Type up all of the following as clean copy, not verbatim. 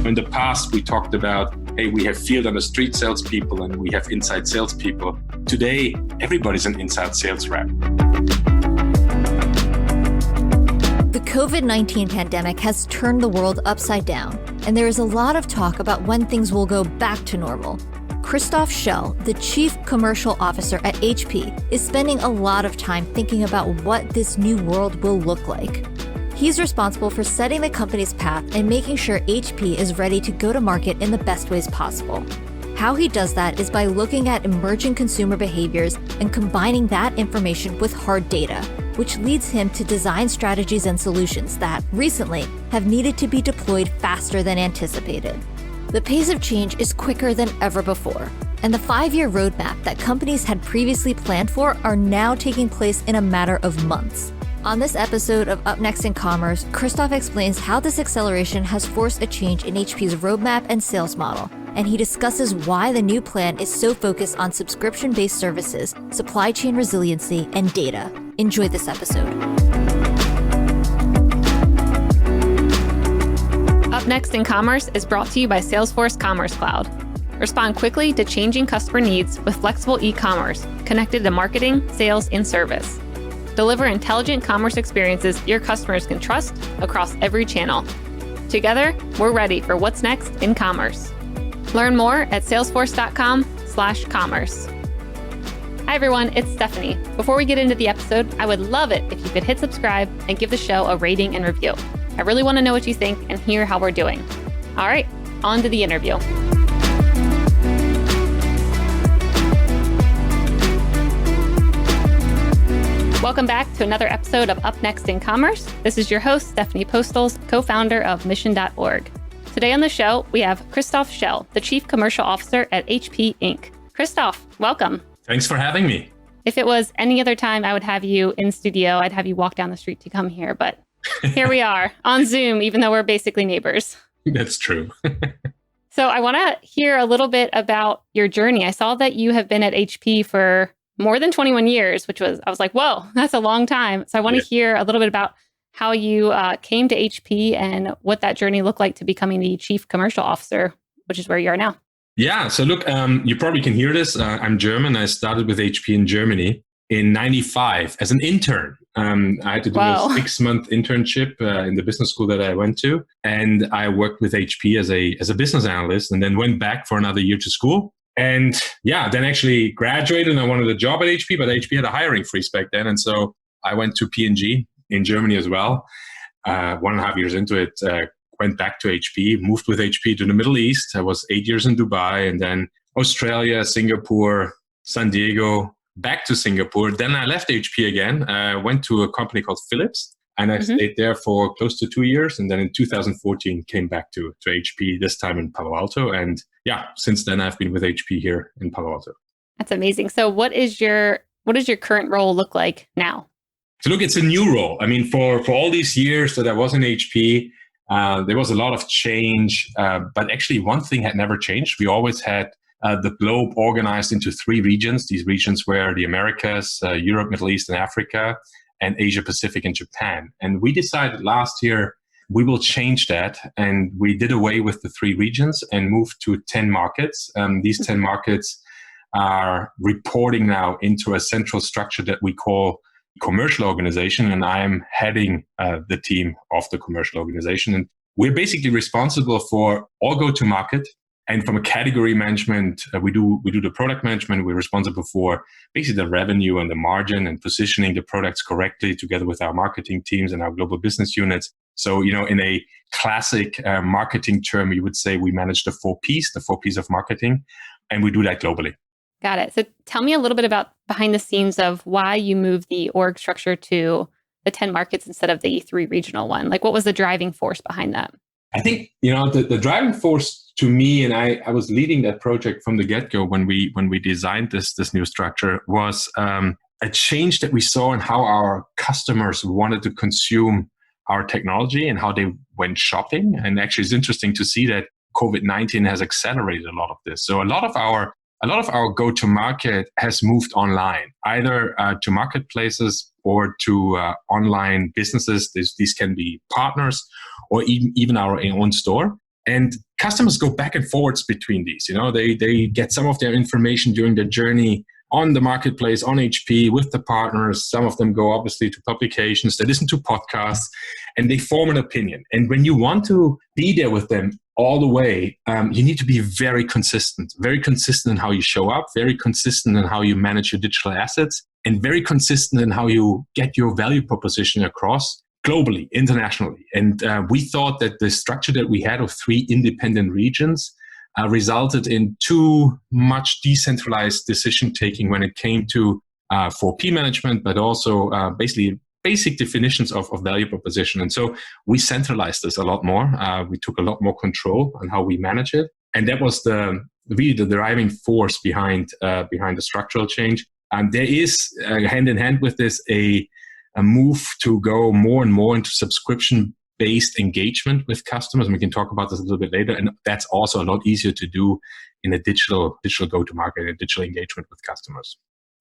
In the past, we talked about, hey, we have field on the street salespeople and we have inside salespeople. Today, everybody's an inside sales rep. The COVID-19 pandemic has turned the world upside down, and there is a lot of talk about when things will go back to normal. Christoph Schell, the Chief Commercial Officer at HP, is spending a lot of time thinking about what this new world will look like. He's responsible for setting the company's path and making sure HP is ready to go to market in the best ways possible. How he does that is by looking at emerging consumer behaviors and combining that information with hard data, which leads him to design strategies and solutions that, recently, have needed to be deployed faster than anticipated. The pace of change is quicker than ever before, and the 5-year roadmap that companies had previously planned for are now taking place in a matter of months. On this episode of Up Next in Commerce, Christoph explains how this acceleration has forced a change in HP's roadmap and sales model, and he discusses why the new plan is so focused on subscription-based services, supply chain resiliency, and data. Enjoy this episode. Up Next in Commerce is brought to you by Salesforce Commerce Cloud. Respond quickly to changing customer needs with flexible e-commerce connected to marketing, sales, and service. Deliver intelligent commerce experiences your customers can trust across every channel. Together, we're ready for what's next in commerce. Learn more at salesforce.com/commerce. Hi everyone, it's Stephanie. Before we get into the episode, I would love it if you could hit subscribe and give the show a rating and review. I really want to know what you think and hear how we're doing. All right, on to the interview. Welcome back to another episode of Up Next in Commerce. This is your host, Stephanie Postles, co-founder of Mission.org. Today on the show, we have Christoph Schell, the Chief Commercial Officer at HP Inc. Christoph, welcome. Thanks for having me. If it was any other time I would have you in studio, I'd have you walk down the street to come here, but here we are on Zoom, even though we're basically neighbors. That's true. So I want to hear a little bit about your journey. I saw that you have been at HP for more than 21 years, I was like, whoa, that's a long time. So I want to hear a little bit about how you came to HP and what that journey looked like to becoming the Chief Commercial Officer, which is where you are now. Yeah. So look, you probably can hear this. I'm German. I started with HP in Germany in 95 as an intern. I had to do a 6-month internship in the business school that I went to. And I worked with HP as a business analyst and then went back for another year to school. And then actually graduated and I wanted a job at HP, but HP had a hiring freeze back then. And so I went to P&G in Germany as well. 1.5 years into it, went back to HP, moved with HP to the Middle East. I was 8 years in Dubai and then Australia, Singapore, San Diego, back to Singapore. Then I left HP again, went to a company called Philips. And I stayed there for close to 2 years. And then in 2014, came back to HP, this time in Palo Alto. And since then, I've been with HP here in Palo Alto. That's amazing. So what does your current role look like now? So look, it's a new role. I mean, for all these years that I was in HP, there was a lot of change. But actually, one thing had never changed. We always had the globe organized into 3 regions. These regions were the Americas, Europe, Middle East, and Africa, and Asia Pacific and Japan. And we decided last year we will change that. And we did away with the 3 regions and moved to 10 markets. These 10 markets are reporting now into a central structure that we call commercial organization. And I am heading the team of the commercial organization. And we're basically responsible for all go-to-market. And from a category management, we do the product management. We're responsible for basically the revenue and the margin and positioning the products correctly together with our marketing teams and our global business units. So, in a classic marketing term, you would say we manage the 4 Ps of marketing, and we do that globally. Got it. So tell me a little bit about behind the scenes of why you moved the org structure to the 10 markets instead of the 3 regional one. Like, what was the driving force behind that? I think, the driving force to me, and I was leading that project from the get-go when we designed this new structure, was a change that we saw in how our customers wanted to consume our technology and how they went shopping. And actually, it's interesting to see that COVID-19 has accelerated a lot of this. So a lot of our go-to-market has moved online, either to marketplaces or to online businesses. These can be partners or even our own store. And customers go back and forwards between these. They get some of their information during their journey on the marketplace, on HP, with the partners. Some of them go obviously to publications, they listen to podcasts, and they form an opinion. And when you want to be there with them all the way, you need to be very consistent in how you show up, very consistent in how you manage your digital assets, and very consistent in how you get your value proposition across globally, internationally. And we thought that the structure that we had of 3 independent regions resulted in too much decentralized decision-taking when it came to 4P management, but also basically basic definitions of value proposition. And so we centralized this a lot more. We took a lot more control on how we manage it. And that was really the driving force behind the structural change. There is, hand in hand with this, a move to go more and more into subscription-based engagement with customers. And we can talk about this a little bit later. And that's also a lot easier to do in a digital go-to-market, a digital engagement with customers.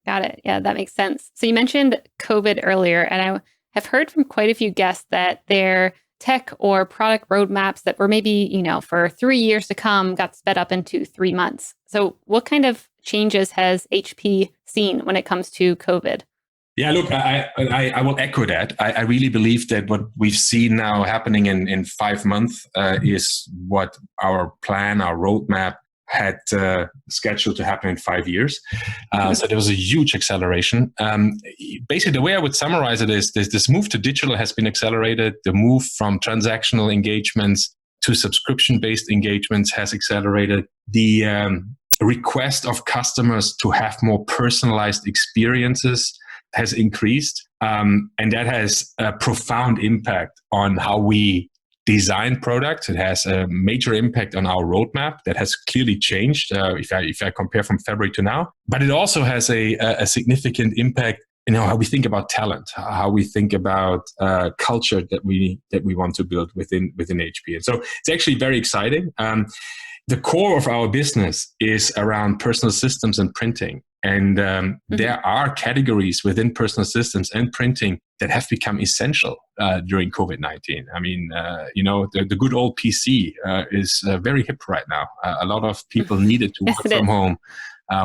Got it. Yeah, that makes sense. So you mentioned COVID earlier, and I have heard from quite a few guests that their tech or product roadmaps that were maybe, for 3 years to come got sped up into 3 months. So what kind of changes has HP seen when it comes to COVID? Yeah, look, I will echo that. I really believe that what we've seen now happening in 5 months is what our plan, our roadmap had scheduled to happen in 5 years. So there was a huge acceleration. Basically, the way I would summarize it is this move to digital has been accelerated. The move from transactional engagements to subscription-based engagements has accelerated. The request of customers to have more personalized experiences has increased. And that has a profound impact on how we design products. It has a major impact on our roadmap that has clearly changed if I compare from February to now. But it also has a significant impact in how we think about talent, how we think about culture that we want to build within HP. And so it's actually very exciting. The core of our business is around personal systems and printing. And there are categories within personal systems and printing that have become essential during COVID-19. I mean, the good old PC is very hip right now. A lot of people needed to work from home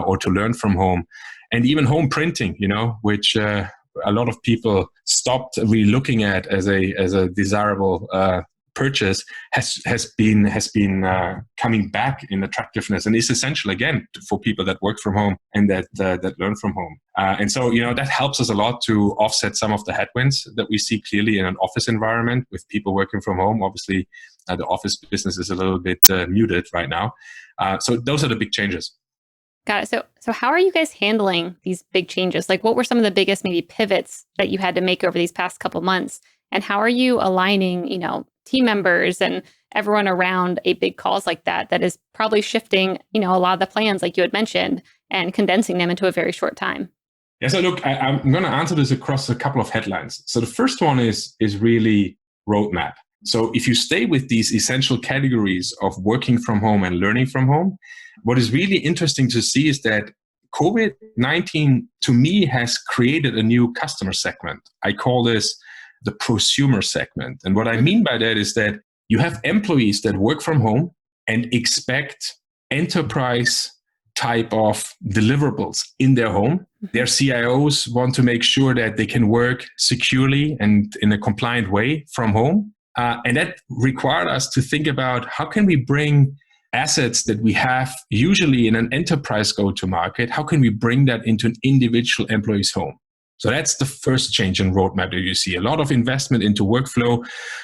or to learn from home. And even home printing, which a lot of people stopped really looking at as a desirable purchase has been coming back in attractiveness and is essential again for people that work from home and that learn from home. And so that helps us a lot to offset some of the headwinds that we see clearly in an office environment with people working from home. Obviously, the office business is a little bit muted right now. So those are the big changes. Got it. So how are you guys handling these big changes? Like, what were some of the biggest maybe pivots that you had to make over these past couple months? And how are you aligning, team members and everyone around a big cause like that is probably shifting, a lot of the plans like you had mentioned and condensing them into a very short time? Yeah, so look, I'm going to answer this across a couple of headlines. So the first one is really roadmap. So if you stay with these essential categories of working from home and learning from home, what is really interesting to see is that COVID-19 to me has created a new customer segment. I call this the prosumer segment. And what I mean by that is that you have employees that work from home and expect enterprise type of deliverables in their home. Their CIOs want to make sure that they can work securely and in a compliant way from home. And that required us to think about how can we bring assets that we have usually in an enterprise go-to-market, how can we bring that into an individual employee's home? So that's the first change in roadmap that you see. A lot of investment into workflow,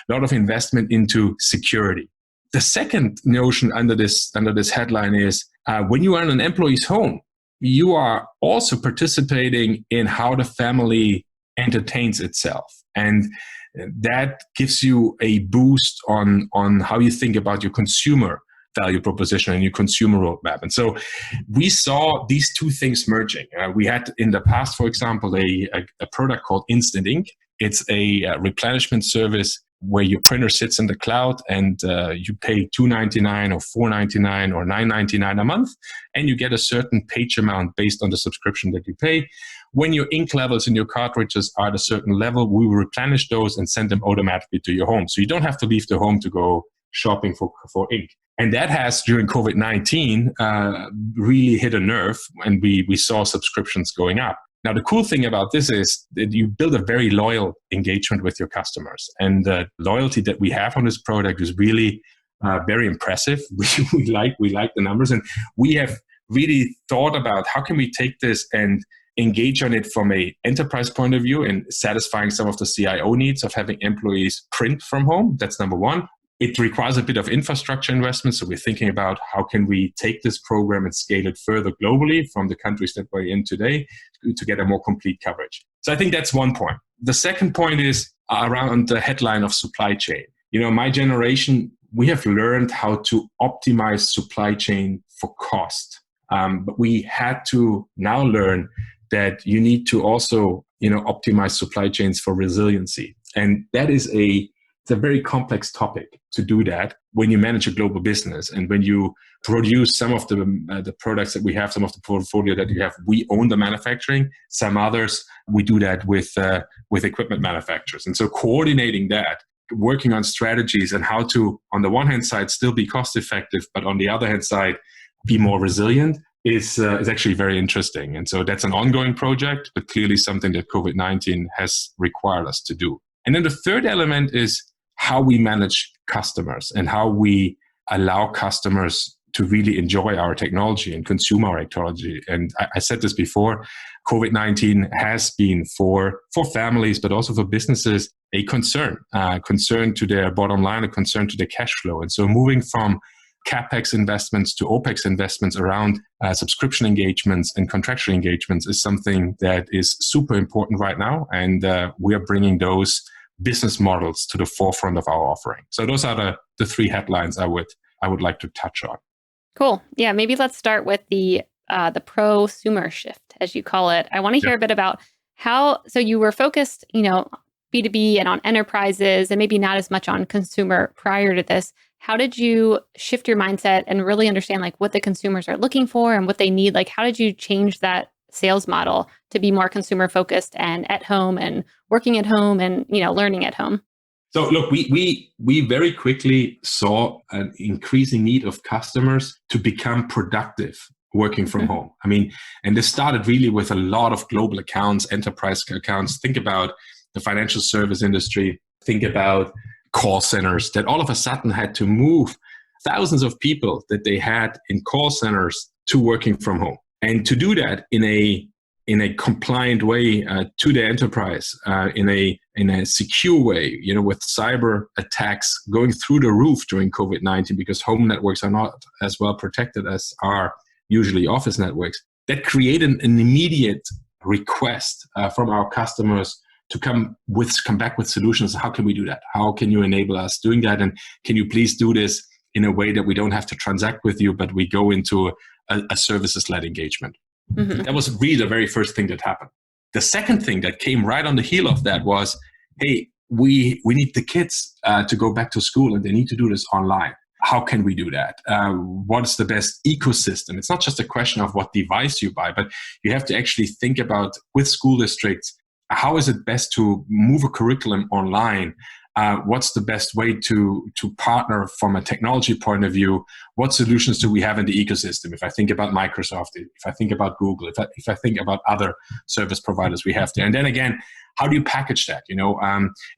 a lot of investment into security. The second notion under this headline is when you are in an employee's home, you are also participating in how the family entertains itself. And that gives you a boost on how you think about your consumer value proposition and your consumer roadmap. And so we saw these two things merging. We had in the past, for example, a product called Instant Ink. It's a replenishment service where your printer sits in the cloud and you pay $2.99 or $4.99 or $9.99 a month, and you get a certain page amount based on the subscription that you pay. When your ink levels in your cartridges are at a certain level, we will replenish those and send them automatically to your home. So you don't have to leave the home to go shopping for ink. And that has, during COVID-19, really hit a nerve, and we saw subscriptions going up. Now, the cool thing about this is that you build a very loyal engagement with your customers. And the loyalty that we have on this product is really very impressive. We like the numbers. And we have really thought about how can we take this and engage on it from an enterprise point of view and satisfying some of the CIO needs of having employees print from home. That's number one. It requires a bit of infrastructure investment. So we're thinking about how can we take this program and scale it further globally from the countries that we're in today to get a more complete coverage. So I think that's one point. The second point is around the headline of supply chain. My generation, we have learned how to optimize supply chain for cost. But we had to now learn that you need to also, optimize supply chains for resiliency. And that is it's a very complex topic to do that when you manage a global business and when you produce some of the products that we have, some of the portfolio that you have. We own the manufacturing. Some others, we do that with equipment manufacturers. And so coordinating that, working on strategies and how to, on the one hand side, still be cost effective, but on the other hand side, be more resilient is actually very interesting. And so that's an ongoing project, but clearly something that COVID-19 has required us to do. And then the third element is how we manage customers and how we allow customers to really enjoy our technology and consume our technology. And I said this before, COVID-19 has been for families, but also for businesses, a concern to their bottom line, a concern to their cash flow. And so moving from CapEx investments to OpEx investments around subscription engagements and contractual engagements is something that is super important right now. And we are bringing those business models to the forefront of our offering. So those are the three headlines I would like to touch on. Cool. Yeah, maybe let's start with the prosumer shift, as you call it. I want to hear a bit about so you were focused, B2B and on enterprises and maybe not as much on consumer prior to this. How did you shift your mindset and really understand what the consumers are looking for and what they need? How did you change that sales model to be more consumer focused and at home and working at home and, learning at home? So look, we very quickly saw an increasing need of customers to become productive working from home. And this started really with a lot of global accounts, enterprise accounts. Think about the financial service industry. Think about call centers that all of a sudden had to move thousands of people that they had in call centers to working from home. And to do that in a compliant way to the enterprise, in a secure way, with cyber attacks going through the roof during COVID-19 because home networks are not as well protected as are usually office networks, that created an immediate request from our customers to come back with solutions. How can we do that? How can you enable us doing that? And can you please do this in a way that we don't have to transact with you, but we go into a services-led engagement? Mm-hmm. That was really the very first thing that happened. The second thing that came right on the heel of that was, hey, we need the kids to go back to school and they need to do this online. How can we do that? What's the best ecosystem? It's not just a question of what device you buy, but you have to actually think about, with school districts, how is it best to move a curriculum online? What's the best way to partner from a technology point of view? What solutions do we have in the ecosystem? If I think about Microsoft, if I think about Google, if I think about other service providers we have there. And then again, how do you package that? In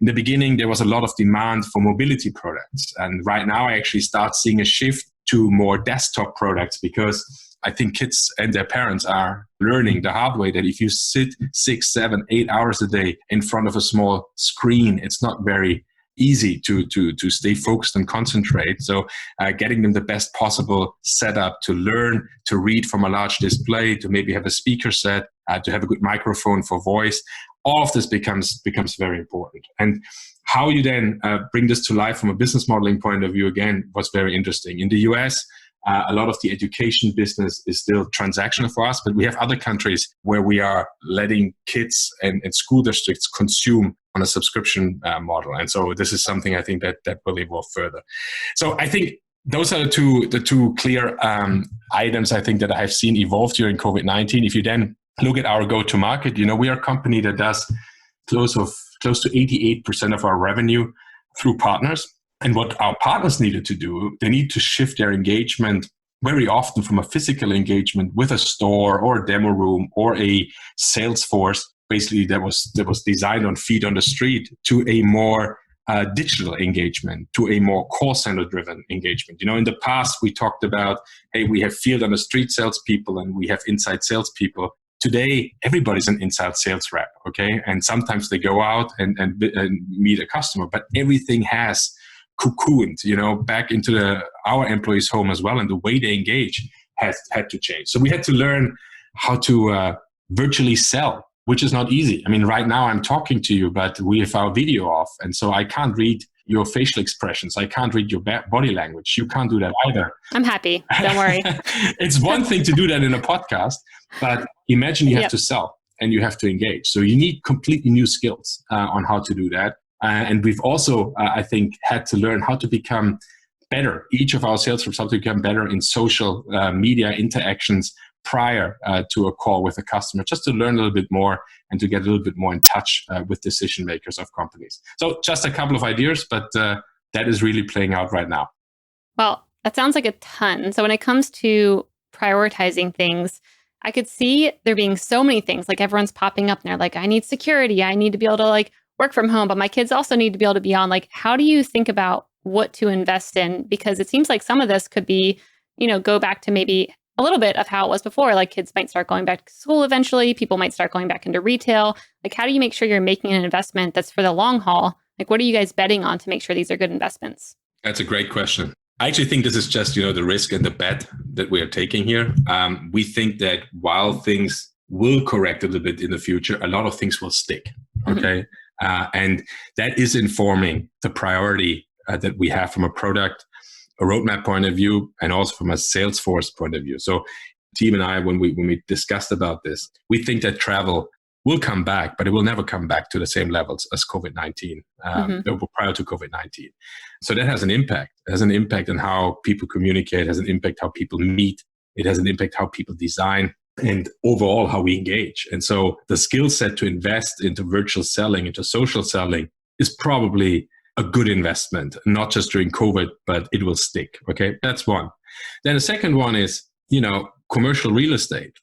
the beginning, there was a lot of demand for mobility products. And right now, I actually start seeing a shift to more desktop products because I think kids and their parents are learning the hard way that if you sit 6, 7, 8 hours a day in front of a small screen, it's not very easy to stay focused and concentrate. So getting them the best possible setup to learn, to read from a large display, to maybe have a speaker set, to have a good microphone for voice, all of this becomes very important. And how you then bring this to life from a business modeling point of view, again, was very interesting. In the US, a lot of the education business is still transactional for us, but we have other countries where we are letting kids and school districts consume on a subscription model. And so this is something I think that will evolve further. So I think those are the two clear items I think that I have seen evolve during COVID-19. If you then look at our go-to-market, we are a company that does close to 88% of our revenue through partners. And what our partners needed to do, they need to shift their engagement very often from a physical engagement with a store or a demo room or a sales force, basically that was designed on feet on the street, to a more digital engagement, to a more call center driven engagement. In the past, we talked about, hey, we have field on the street salespeople and we have inside salespeople. Today, everybody's an inside sales rep, okay? And sometimes they go out and meet a customer, but everything has cocooned, back into our employees' home as well. And the way they engage has had to change. So we had to learn how to virtually sell, which is not easy. I mean, right now I'm talking to you, but we have our video off. And so I can't read your facial expressions. I can't read your body language. You can't do that either. I'm happy. Don't worry. It's one thing to do that in a podcast, but imagine you have to sell and you have to engage. So you need completely new skills on how to do that. And we've also, I think, had to learn how to become better. Each of our sales reps have to become better in social media interactions prior to a call with a customer, just to learn a little bit more and to get a little bit more in touch with decision makers of companies. So just a couple of ideas, but that is really playing out right now. Well, that sounds like a ton. So when it comes to prioritizing things, I could see there being so many things, like everyone's popping up and they're like, I need security. I need to be able to work from home, but my kids also need to be able to be on. How do you think about what to invest in? Because it seems like some of this could be, go back to maybe a little bit of how it was before. Kids might start going back to school eventually. People might start going back into retail. How do you make sure you're making an investment that's for the long haul? What are you guys betting on to make sure these are good investments? That's a great question. I actually think this is just, the risk and the bet that we are taking here. We think that while things will correct a little bit in the future, a lot of things will stick. Okay. Mm-hmm. And that is informing the priority that we have from a product, a roadmap point of view, and also from a Salesforce point of view. So team and I, when we discussed about this, we think that travel will come back, but it will never come back to the same levels as COVID-19, prior to COVID-19. So that has an impact. It has an impact on how people communicate, has an impact how people meet. It has an impact how people design, and overall how we engage. And so the skill set to invest into virtual selling, into social selling, is probably a good investment, not just during COVID, but it will stick. Okay, that's one. Then the second one is, commercial real estate.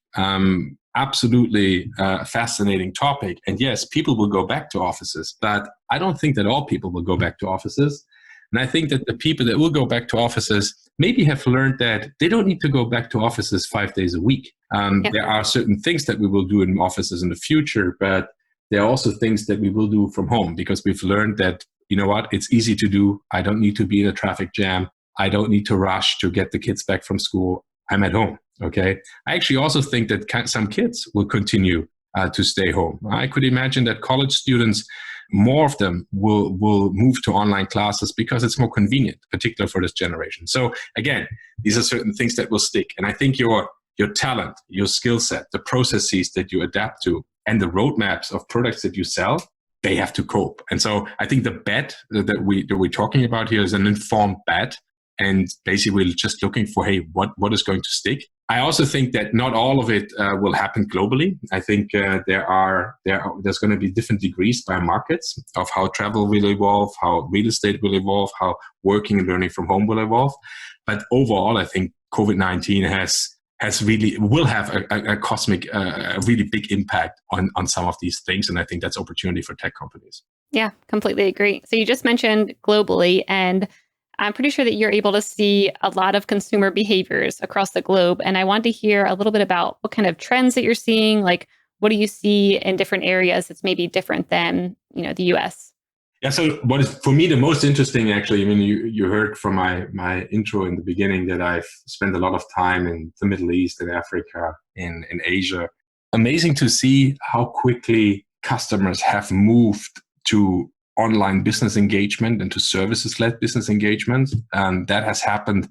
Absolutely fascinating topic. And yes, people will go back to offices, but I don't think that all people will go back to offices. And I think that the people that will go back to offices maybe have learned that they don't need to go back to offices 5 days a week. There are certain things that we will do in offices in the future, but there are also things that we will do from home, because we've learned that, it's easy to do. I don't need to be in a traffic jam. I don't need to rush to get the kids back from school. I'm at home. Okay. I actually also think that some kids will continue to stay home. I could imagine that college students, more of them will move to online classes because it's more convenient, particularly for this generation. So again, these are certain things that will stick. And I think your talent, your skill set, the processes that you adapt to, and the roadmaps of products that you sell, they have to cope. And so I think the bet that we're talking about here is an informed bet. And basically we're just looking for, hey, what is going to stick? I also think that not all of it will happen globally. I think there's going to be different degrees by markets of how travel will evolve, how real estate will evolve, how working and learning from home will evolve. But overall, I think COVID-19 will have a cosmic, really big impact on some of these things. And I think that's opportunity for tech companies. Yeah, completely agree. So you just mentioned globally, and I'm pretty sure that you're able to see a lot of consumer behaviors across the globe. And I want to hear a little bit about what kind of trends that you're seeing. What do you see in different areas that's maybe different than, the US? Yeah, so what is for me the most interesting, actually, you heard from my intro in the beginning that I've spent a lot of time in the Middle East, in Africa, in Asia. Amazing to see how quickly customers have moved to online business engagement and to services-led business engagement. And that has happened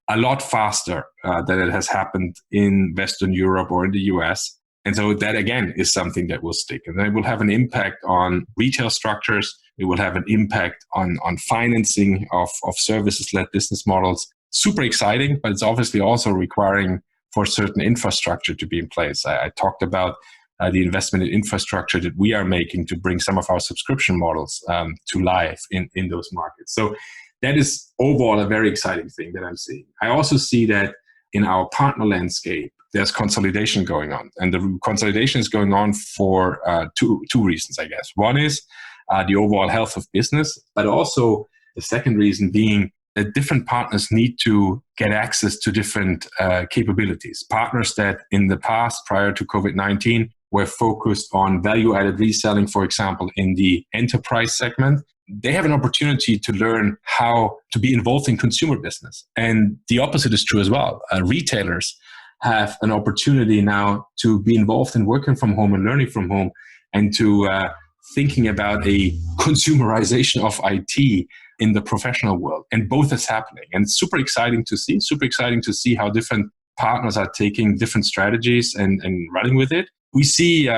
a lot faster than it has happened in Western Europe or in the US. And so that, again, is something that will stick. And then it will have an impact on retail structures. It will have an impact on financing of services-led business models. Super exciting, but it's obviously also requiring for certain infrastructure to be in place. I talked about the investment in infrastructure that we are making to bring some of our subscription models to life in those markets. So that is overall a very exciting thing that I'm seeing. I also see that in our partner landscape, there's consolidation going on. And the consolidation is going on for two reasons, I guess. One is the overall health of business, but also the second reason being that different partners need to get access to different capabilities. Partners that in the past, prior to COVID-19, were focused on value-added reselling, for example, in the enterprise segment, they have an opportunity to learn how to be involved in consumer business. And the opposite is true as well. Retailers have an opportunity now to be involved in working from home and learning from home, and to thinking about a consumerization of IT in the professional world. And both is happening. And it's super exciting to see how different partners are taking different strategies and running with it. We see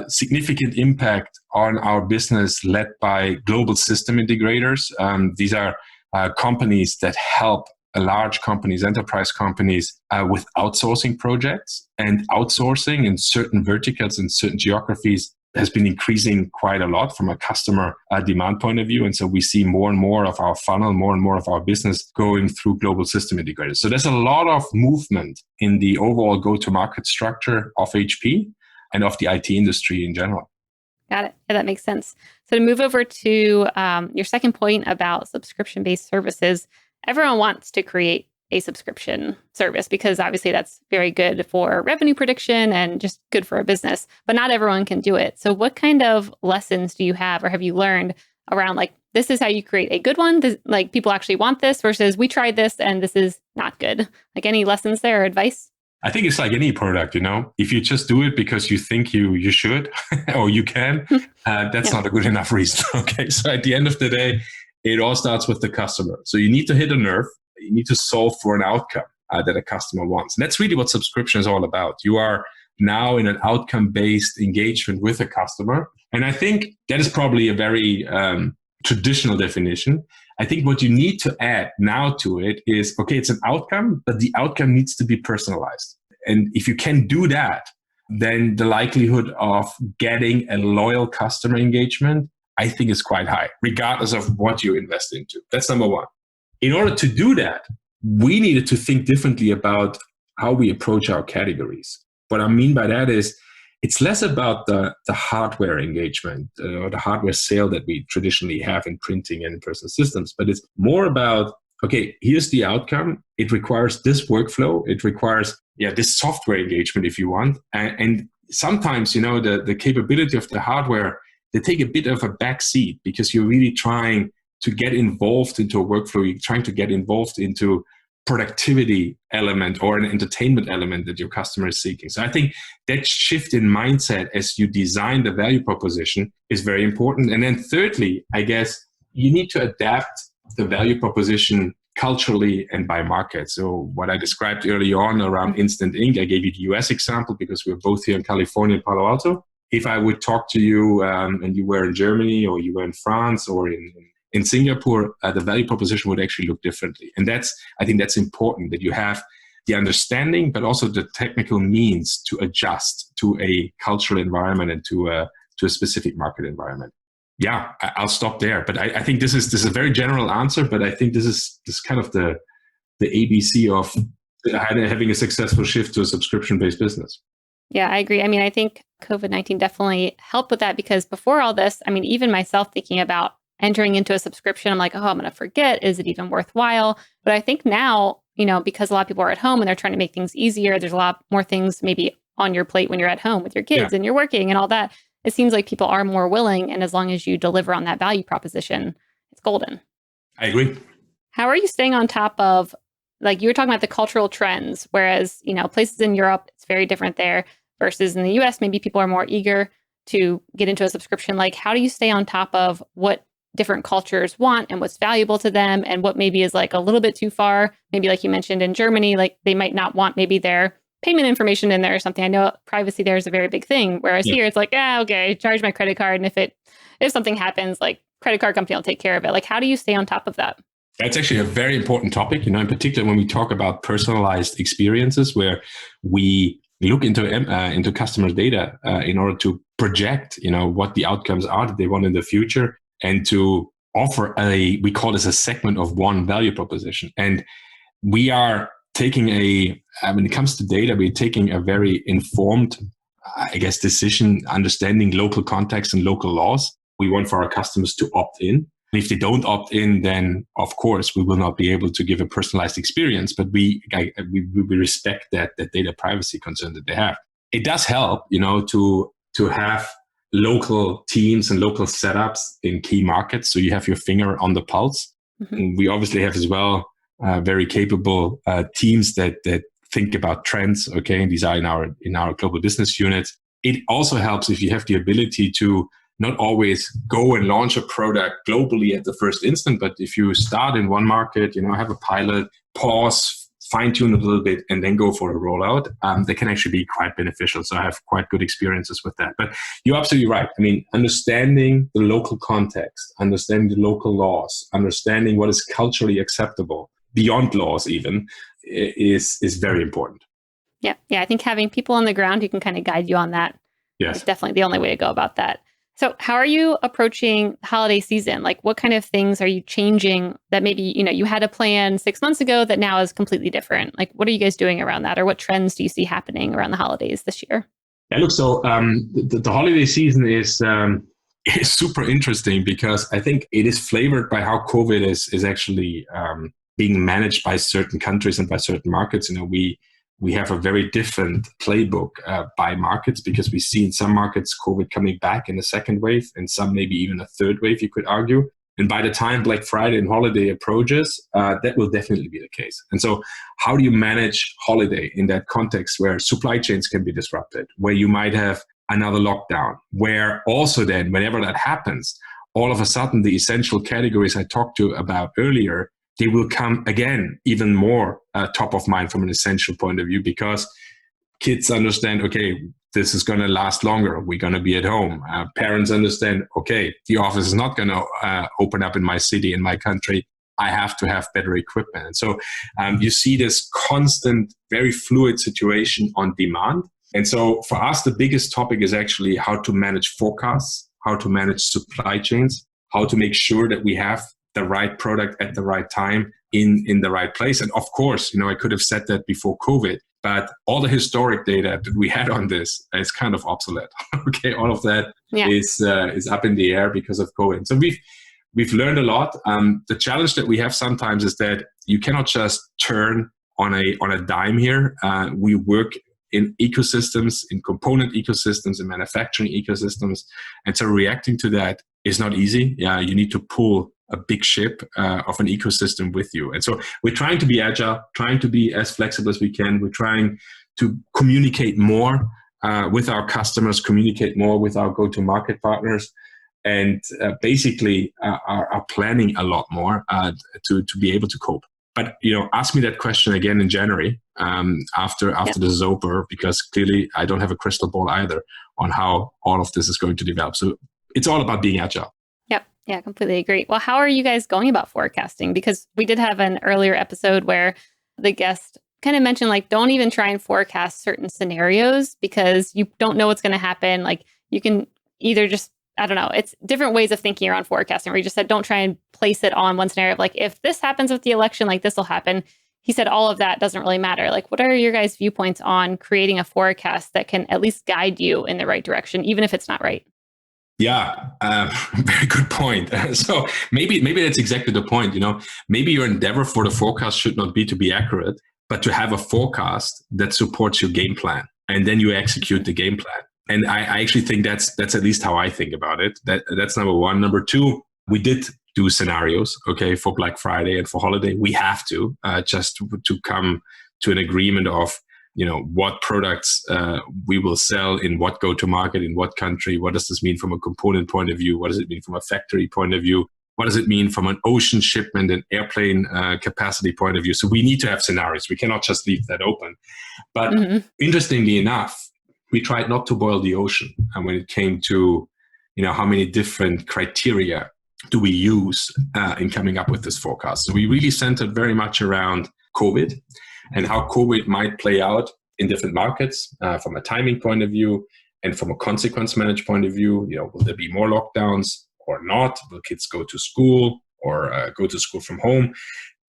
significant impact on our business led by global system integrators. These are companies that help large companies, enterprise companies, with outsourcing projects. And outsourcing in certain verticals and certain geographies has been increasing quite a lot from a customer demand point of view. And so we see more and more of our funnel, more and more of our business going through global system integrators. So there's a lot of movement in the overall go-to-market structure of HP and of the IT industry in general. Got it. Yeah, that makes sense. So to move over to your second point about subscription-based services, everyone wants to create a subscription service because obviously that's very good for revenue prediction and just good for a business, but not everyone can do it. So what kind of lessons do you have or have you learned around like, this is how you create a good one? Like people actually want this versus we tried this and this is not good. Like any lessons there or advice? I think it's like any product, if you just do it because you think you should or you can, that's not a good enough reason. Okay. So at the end of the day, it all starts with the customer. So you need to hit a nerve. You need to solve for an outcome that a customer wants. And that's really what subscription is all about. You are now in an outcome-based engagement with a customer. And I think that is probably a very traditional definition. I think what you need to add now to it is, okay, it's an outcome, but the outcome needs to be personalized. And if you can do that, then the likelihood of getting a loyal customer engagement, I think, is quite high, regardless of what you invest into. That's number one. In order to do that, we needed to think differently about how we approach our categories. What I mean by that is it's less about the hardware engagement or the hardware sale that we traditionally have in printing and in personal systems, but it's more about, okay, here's the outcome. It requires this workflow. It requires this software engagement if you want. And sometimes, the capability of the hardware, they take a bit of a back seat because you're really trying to get involved into a workflow. You're trying to get involved into productivity element or an entertainment element that your customer is seeking. So I think that shift in mindset as you design the value proposition is very important. And then thirdly, I guess you need to adapt the value proposition culturally and by market. So what I described early on around instant ink, I gave you the US example because we're both here in California and Palo Alto. If I would talk to you and you were in Germany or you were in France or in Singapore, the value proposition would actually look differently. And I think that's important, that you have the understanding, but also the technical means to adjust to a cultural environment and to a specific market environment. Yeah, I'll stop there. But I think this is a very general answer, but I think this is kind of the ABC of having a successful shift to a subscription-based business. Yeah, I agree. I mean, I think COVID-19 definitely helped with that because before all this, I mean, even myself thinking about entering into a subscription, I'm like, oh, I'm going to forget. Is it even worthwhile? But I think now, because a lot of people are at home and they're trying to make things easier, there's a lot more things maybe on your plate when you're at home with your kids and you're working and all that. It seems like people are more willing. And as long as you deliver on that value proposition, it's golden. I agree. How are you staying on top of, like you were talking about the cultural trends, whereas, places in Europe, it's very different there versus in the US, maybe people are more eager to get into a subscription. Like, how do you stay on top of what different cultures want and what's valuable to them and what maybe is like a little bit too far? Maybe like you mentioned in Germany, like they might not want maybe their payment information in there or something. I know privacy there is a very big thing. Whereas here it's like, okay, charge my credit card. And if something happens, like credit card company will take care of it. Like, how do you stay on top of that? That's actually a very important topic, in particular when we talk about personalized experiences where we look into customer data in order to project, what the outcomes are that they want in the future, and to offer we call this a segment of one value proposition. And we are taking when it comes to data, we're taking a very informed, decision, understanding local context and local laws. We want for our customers to opt in. If they don't opt in, then of course we will not be able to give a personalized experience. But we respect that data privacy concern that they have. It does help, to have local teams and local setups in key markets, so you have your finger on the pulse. And we obviously have as well very capable teams that think about trends. Okay, and these are in our global business units. It also helps if you have the ability to not always go and launch a product globally at the first instant, but if you start in one market, have a pilot, pause, fine tune a little bit, and then go for a rollout, they can actually be quite beneficial. So I have quite good experiences with that. But you're absolutely right. I mean, understanding the local context, understanding the local laws, understanding what is culturally acceptable beyond laws even is very important. Yeah. I think having people on the ground who can kind of guide you on that is definitely the only way to go about that. So how are you approaching holiday season? Like, what kind of things are you changing that maybe, you had a plan 6 months ago that now is completely different? Like, what are you guys doing around that? Or what trends do you see happening around the holidays this year? Yeah, look, so the holiday season is super interesting because I think it is flavored by how COVID is actually being managed by certain countries and by certain markets. We have a very different playbook by markets because we see in some markets COVID coming back in a second wave, and some maybe even a third wave, you could argue. And by the time Black Friday and holiday approaches, that will definitely be the case. And so how do you manage holiday in that context where supply chains can be disrupted, where you might have another lockdown, where also then, whenever that happens, all of a sudden the essential categories I talked about earlier, they will come again even more top of mind from an essential point of view because kids understand, okay, this is going to last longer. We're going to be at home. Parents understand, okay, the office is not going to open up in my city, in my country. I have to have better equipment. And so you see this constant, very fluid situation on demand. And so for us, the biggest topic is actually how to manage forecasts, how to manage supply chains, how to make sure that we have the right product at the right time in the right place. And of course, I could have said that before COVID, but all the historic data that we had on this is kind of obsolete. Okay, all of that is up in the air because of COVID. So we've learned a lot. The challenge that we have sometimes is that you cannot just turn on a dime here. We work in ecosystems, in component ecosystems, in manufacturing ecosystems. And so reacting to that is not easy. Yeah, you need to pull a big ship of an ecosystem with you. And so we're trying to be agile, trying to be as flexible as we can. We're trying to communicate more with our customers, communicate more with our go-to-market partners, and basically are planning a lot more to be able to cope. But ask me that question again in January after this is over, because clearly I don't have a crystal ball either on how all of this is going to develop. So it's all about being agile. Yeah, completely agree. Well, how are you guys going about forecasting? Because we did have an earlier episode where the guest kind of mentioned, like, don't even try and forecast certain scenarios because you don't know what's going to happen. Like, you can either just, I don't know, it's different ways of thinking around forecasting where you just said, don't try and place it on one scenario of like, if this happens with the election, like this will happen. He said all of that doesn't really matter. Like, what are your guys' viewpoints on creating a forecast that can at least guide you in the right direction, even if it's not right? Yeah, very good point. So maybe that's exactly the point. Maybe your endeavor for the forecast should not be to be accurate, but to have a forecast that supports your game plan, and then you execute the game plan. And I actually think that's at least how I think about it. That's number one. Number two, we did do scenarios, okay, for Black Friday and for holiday. We have to just to come to an agreement of what products we will sell in what go-to-market, in what country. What does this mean from a component point of view? What does it mean from a factory point of view? What does it mean from an ocean shipment and airplane capacity point of view? So we need to have scenarios. We cannot just leave that open. But interestingly enough, we tried not to boil the ocean. And when it came to, how many different criteria do we use in coming up with this forecast? So we really centered very much around COVID and how COVID might play out in different markets from a timing point of view and from a consequence management point of view. Will there be more lockdowns or not? Will kids go to school or go to school from home?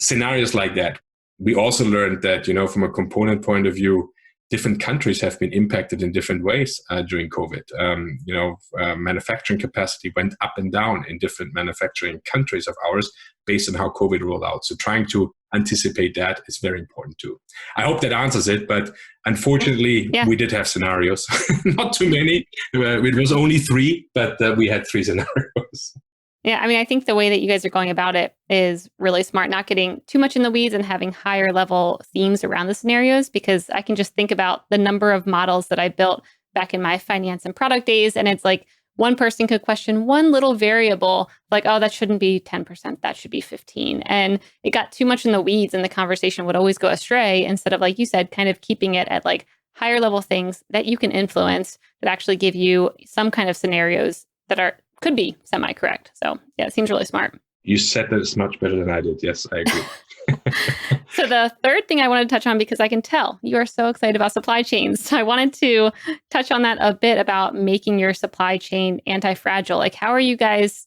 Scenarios like that. We also learned that, from a component point of view, different countries have been impacted in different ways during COVID. Manufacturing capacity went up and down in different manufacturing countries of ours based on how COVID rolled out. So trying to anticipate that is very important too. I hope that answers it, but unfortunately, we did have scenarios. Not too many. It was only 3, but we had 3 scenarios. Yeah, I think the way that you guys are going about it is really smart, not getting too much in the weeds and having higher level themes around the scenarios, because I can just think about the number of models that I built back in my finance and product days. And it's like one person could question one little variable, like, oh, that shouldn't be 10%, that should be 15%. And it got too much in the weeds and the conversation would always go astray instead of, like you said, kind of keeping it at like higher level things that you can influence that actually give you some kind of scenarios that could be semi-correct. So yeah, it seems really smart. You said that it's much better than I did. Yes, I agree. So the third thing I want to touch on, because I can tell you are so excited about supply chains. So I wanted to touch on that a bit about making your supply chain anti-fragile. Like, how are you guys,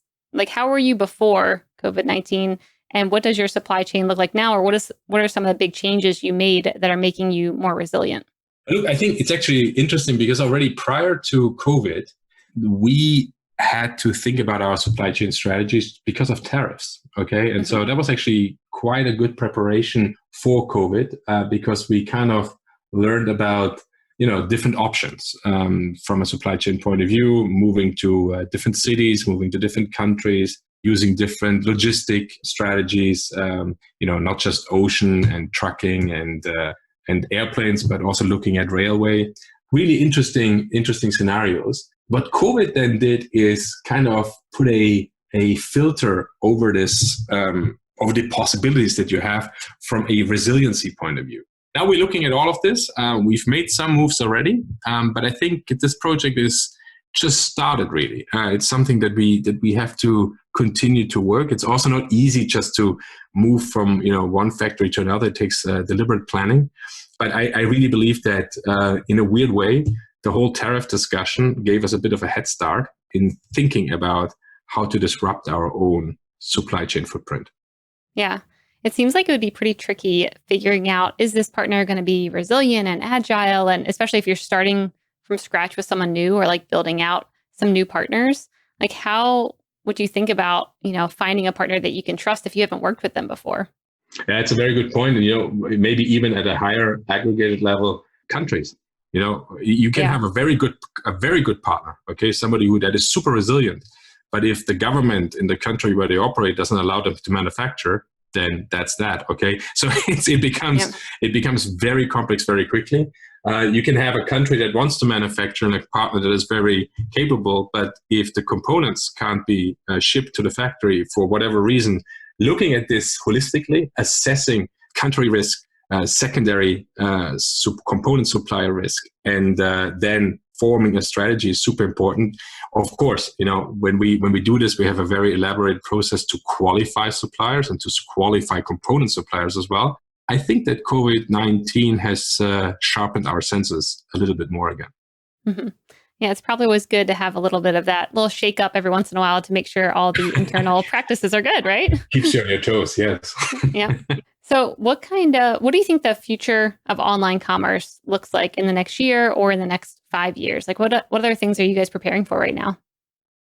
how were you before COVID-19? And what does your supply chain look like now? Or what are some of the big changes you made that are making you more resilient? Look, I think it's actually interesting because already prior to COVID, we had to think about our supply chain strategies because of tariffs. Okay. And so that was actually quite a good preparation for COVID because we kind of learned about, different options from a supply chain point of view, moving to different cities, moving to different countries, using different logistic strategies, not just ocean and trucking and airplanes, but also looking at railway. Really interesting scenarios. What COVID then did is kind of put a filter over this, over the possibilities that you have from a resiliency point of view. Now we're looking at all of this. We've made some moves already, but I think this project is just started really. It's something that we have to continue to work. It's also not easy just to move from one factory to another. It takes deliberate planning. But I really believe that in a weird way, the whole tariff discussion gave us a bit of a head start in thinking about how to disrupt our own supply chain footprint. Yeah. It seems like it would be pretty tricky figuring out, is this partner going to be resilient and agile? And especially if you're starting from scratch with someone new or like building out some new partners, like how would you think about, finding a partner that you can trust if you haven't worked with them before? Yeah, it's a very good point. And, maybe even at a higher aggregated level, countries. You can have a very good partner. Okay, somebody that is super resilient. But if the government in the country where they operate doesn't allow them to manufacture, then that's that. Okay, so it becomes very complex very quickly. You can have a country that wants to manufacture and a partner that is very capable, but if the components can't be shipped to the factory for whatever reason, looking at this holistically, assessing country risk, secondary component supplier risk, and then forming a strategy is super important. Of course, when we do this, we have a very elaborate process to qualify suppliers and to qualify component suppliers as well. I think that COVID-19 has sharpened our senses a little bit more again. Mm-hmm. Yeah, it's probably always good to have a little bit of that little shake up every once in a while to make sure all the internal practices are good, right? Keeps you on your toes, yes. Yeah. So what do you think the future of online commerce looks like in the next year or in the next 5 years? Like what other things are you guys preparing for right now?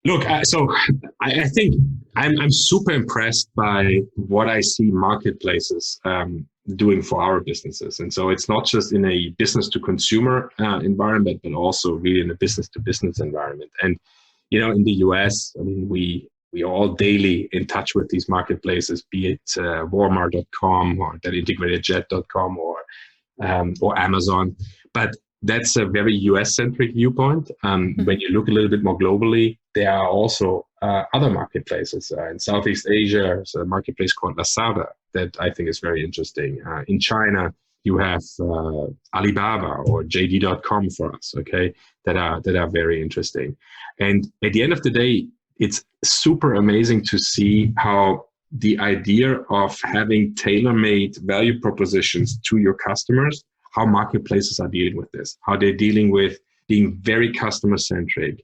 Look, so I think I'm super impressed by what I see marketplaces doing for our businesses. And so it's not just in a business to consumer environment, but also really in a business to business environment. And, in the US, we are all daily in touch with these marketplaces, be it Walmart.com or that integratedjet.com or Amazon. But that's a very US-centric viewpoint. When you look a little bit more globally, there are also other marketplaces. In Southeast Asia, there's a marketplace called Lazada that I think is very interesting. In China, you have Alibaba or JD.com for us, okay, that are very interesting. And at the end of the day, it's super amazing to see how the idea of having tailor-made value propositions to your customers, how marketplaces are dealing with this, how they're dealing with being very customer-centric,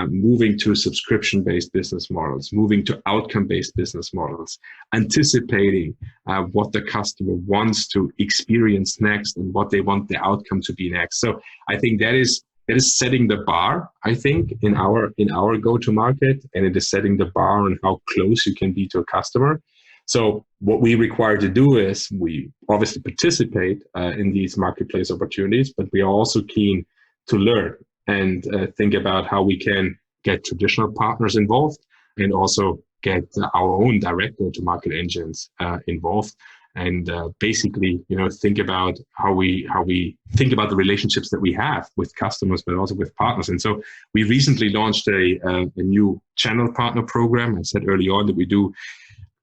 moving to subscription-based business models, moving to outcome-based business models, anticipating what the customer wants to experience next and what they want the outcome to be next. So I think that is setting the bar, I think, in our go-to-market, and it is setting the bar on how close you can be to a customer. So what we require to do is we obviously participate in these marketplace opportunities, but we are also keen to learn and think about how we can get traditional partners involved and also get our own direct go-to-market engines involved. And basically, think about how we think about the relationships that we have with customers, but also with partners. And so we recently launched a new channel partner program. I said early on that we do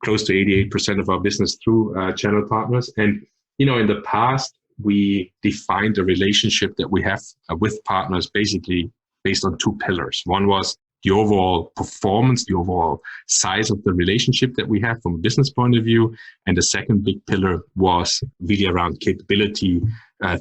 close to 88% of our business through channel partners. And, in the past, we defined the relationship that we have with partners basically based on two pillars. One was the overall performance, the overall size of the relationship that we have from a business point of view. And the second big pillar was really around capability.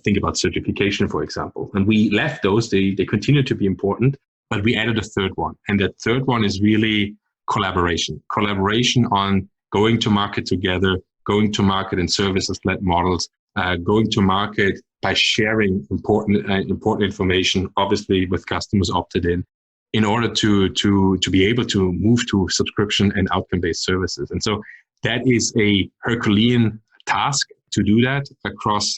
Think about certification, for example. And we left those, they continue to be important, but we added a third one. And that third one is really collaboration on going to market together, going to market in services-led models, going to market by sharing important information, obviously with customers opted in order to be able to move to subscription and outcome-based services. And so that is a Herculean task to do that across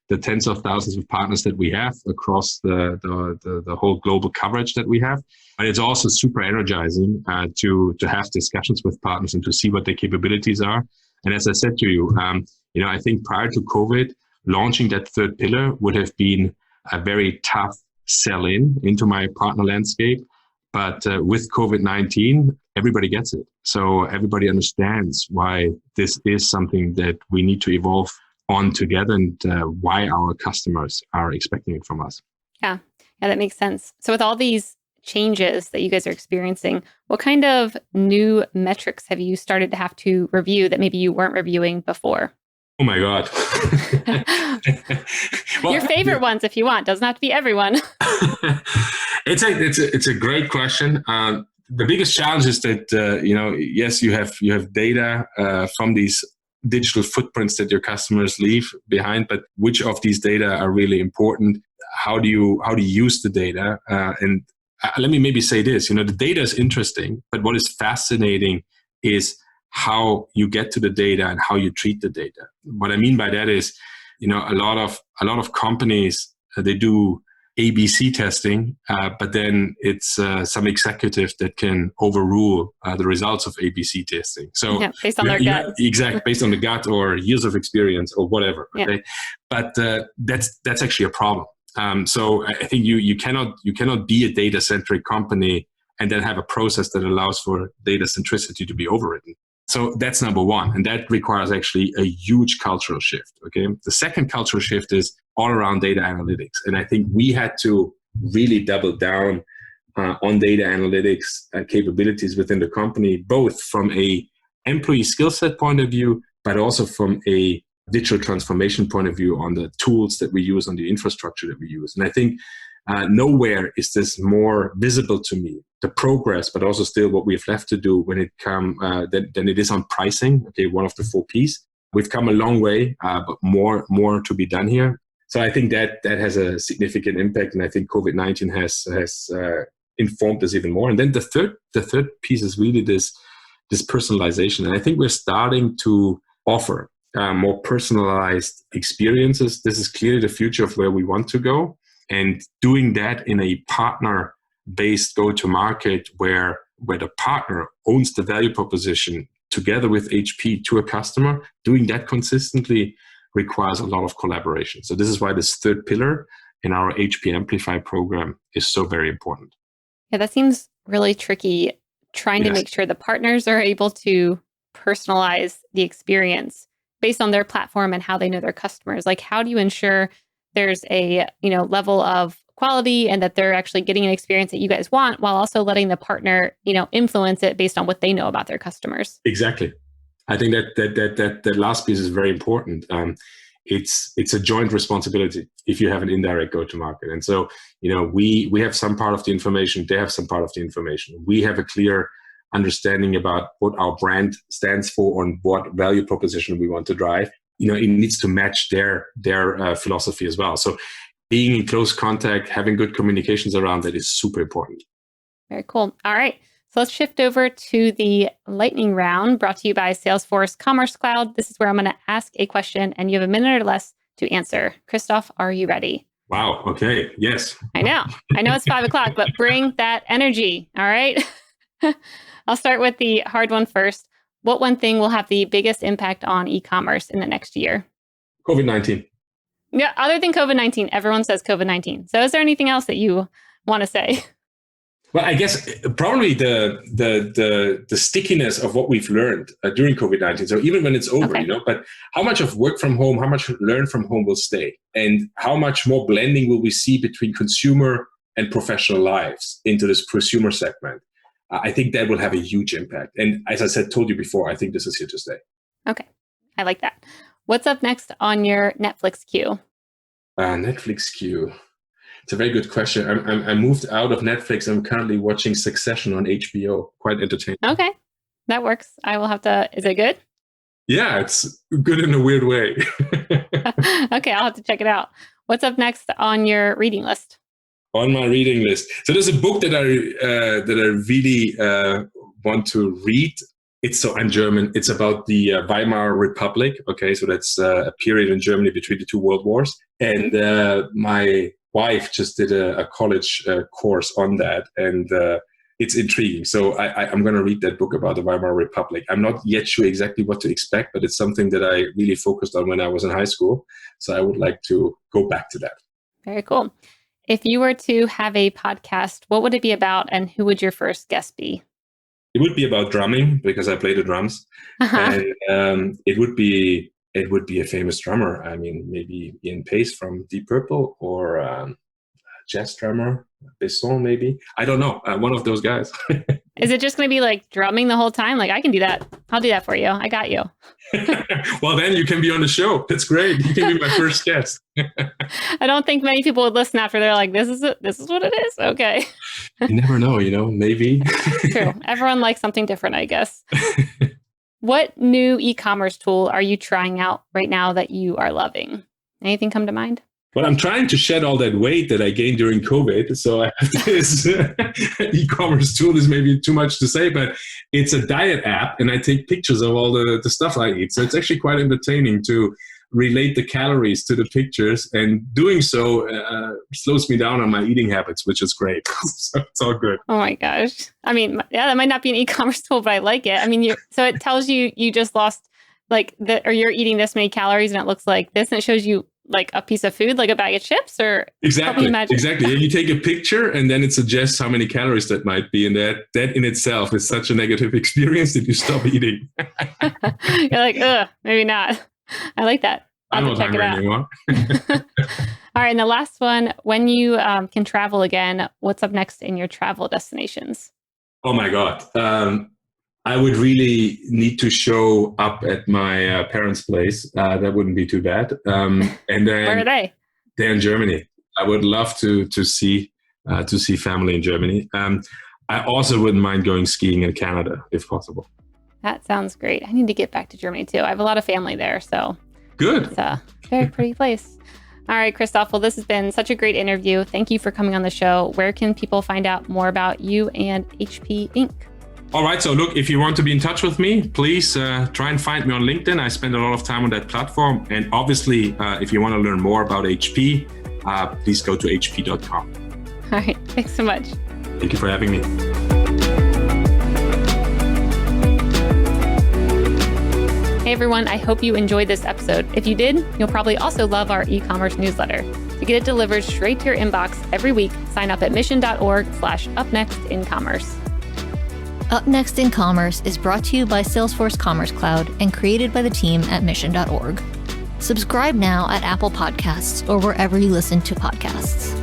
the tens of thousands of partners that we have, across the whole global coverage that we have. But it's also super energizing to have discussions with partners and to see what their capabilities are. And as I said to you, I think prior to COVID, launching that third pillar would have been a very tough sell-in into my partner landscape. But with COVID-19, everybody gets it. So everybody understands why this is something that we need to evolve on together and why our customers are expecting it from us. Yeah, that makes sense. So with all these changes that you guys are experiencing, what kind of new metrics have you started to have to review that maybe you weren't reviewing before? Oh my God. Well, your favorite ones, if you want. Doesn't have to be everyone. It's a great question. The biggest challenge is that yes, you have data from these digital footprints that your customers leave behind, but which of these data are really important? How do you use the data? And let me maybe say this: the data is interesting, but what is fascinating is how you get to the data and how you treat the data. What I mean by that is, a lot of companies, they do ABC testing, but then it's some executive that can overrule the results of ABC testing. So based on their gut. Exactly, based on the gut or years of experience or whatever. Yeah. Okay? But that's actually a problem. So I think you cannot be a data-centric company and then have a process that allows for data centricity to be overridden. So that's number one. And that requires actually a huge cultural shift. Okay. The second cultural shift is all around data analytics. And I think we had to really double down on data analytics capabilities within the company, both from a employee skill set point of view, but also from a digital transformation point of view on the tools that we use, on the infrastructure that we use. And I think nowhere is this more visible to me, the progress, but also still what we've left to do when it comes than it is on pricing. Okay, one of the 4 Ps. We've come a long way, but more to be done here. So I think that has a significant impact, and I think COVID-19 has informed us even more. And then the third piece is really this personalization, and I think we're starting to offer more personalized experiences. This is clearly the future of where we want to go. And doing that in a partner-based go-to-market where the partner owns the value proposition together with HP to a customer, doing that consistently requires a lot of collaboration. So this is why this third pillar in our HP Amplify program is so very important. Yeah, that seems really tricky, trying to make sure the partners are able to personalize the experience based on their platform and how they know their customers. Like, how do you ensure there's a, level of quality and that they're actually getting an experience that you guys want while also letting the partner, influence it based on what they know about their customers? Exactly. I think that last piece is very important. It's a joint responsibility if you have an indirect go-to-market. And so, we have some part of the information, they have some part of the information. We have a clear understanding about what our brand stands for and what value proposition we want to drive. It needs to match their philosophy as well. So being in close contact, having good communications around that is super important. Very cool. All right. So let's shift over to the lightning round brought to you by Salesforce Commerce Cloud. This is where I'm going to ask a question and you have a minute or less to answer. Christoph, are you ready? Wow. Okay. Yes. I know it's 5:00, but bring that energy. All right. I'll start with the hard one first. What one thing will have the biggest impact on e-commerce in the next year? COVID-19. Yeah. Other than COVID-19, everyone says COVID-19. So is there anything else that you want to say? Well, I guess probably the stickiness of what we've learned during COVID-19. So even when it's over, but how much of work from home, how much learn from home will stay, and how much more blending will we see between consumer and professional lives into this prosumer segment? I think that will have a huge impact. And as I told you before, I think this is here to stay. Okay, I like that. What's up next on your Netflix queue? Netflix queue. It's a very good question. I moved out of Netflix. I'm currently watching Succession on HBO. Quite entertaining. Okay, that works. I will have to. Is it good? Yeah, it's good in a weird way. Okay, I'll have to check it out. What's up next on your reading list? On my reading list. So there's a book that I really want to read. I'm German. It's about the Weimar Republic. Okay, so that's a period in Germany between the two world wars. And my wife just did a college course on that, and it's intriguing. So I'm going to read that book about the Weimar Republic. I'm not yet sure exactly what to expect, but it's something that I really focused on when I was in high school. So I would like to go back to that. Very cool. If you were to have a podcast, what would it be about, and who would your first guest be? It would be about drumming because I play the drums, and it would be a famous drummer. I mean, maybe Ian Pace from Deep Purple, or jazz drummer Besson, maybe. I don't know. One of those guys. Is it just going to be like drumming the whole time? Like, I can do that. I'll do that for you. I got you. Well, then you can be on the show. That's great. You can be my first guest. I don't think many people would listen after they're like, this is what it is. Okay. You never know, maybe. True. Everyone likes something different, I guess. What new e-commerce tool are you trying out right now that you are loving? Anything come to mind? Well, I'm trying to shed all that weight that I gained during COVID. So I have this e-commerce tool is maybe too much to say, but it's a diet app, and I take pictures of all the stuff I eat. So it's actually quite entertaining to relate the calories to the pictures, and doing so slows me down on my eating habits, which is great. So it's all good. Oh my gosh. I mean, yeah, that might not be an e-commerce tool, but I like it. I mean, so it tells you just lost or you're eating this many calories and it looks like this, and it shows you like a piece of food, like a bag of chips, or exactly. You take a picture and then it suggests how many calories that might be, and that in itself is such a negative experience that you stop eating. You're like, ugh, maybe not. I like that. I'm not hungry anymore. All right, and the last one: when you can travel again, what's up next in your travel destinations? Oh my God. I would really need to show up at my parents' place. That wouldn't be too bad. And then where are they? They're in Germany. I would love to see family in Germany. I also wouldn't mind going skiing in Canada if possible. That sounds great. I need to get back to Germany too. I have a lot of family there, so good. It's a very pretty place. All right, Christoph. Well, this has been such a great interview. Thank you for coming on the show. Where can people find out more about you and HP Inc.? All right. So look, if you want to be in touch with me, please try and find me on LinkedIn. I spend a lot of time on that platform. And obviously, if you want to learn more about HP, please go to hp.com. All right. Thanks so much. Thank you for having me. Hey, everyone. I hope you enjoyed this episode. If you did, you'll probably also love our e-commerce newsletter. To get it delivered straight to your inbox every week, sign up at mission.org/upnextincommerce. Up Next in Commerce is brought to you by Salesforce Commerce Cloud and created by the team at mission.org. Subscribe now at Apple Podcasts or wherever you listen to podcasts.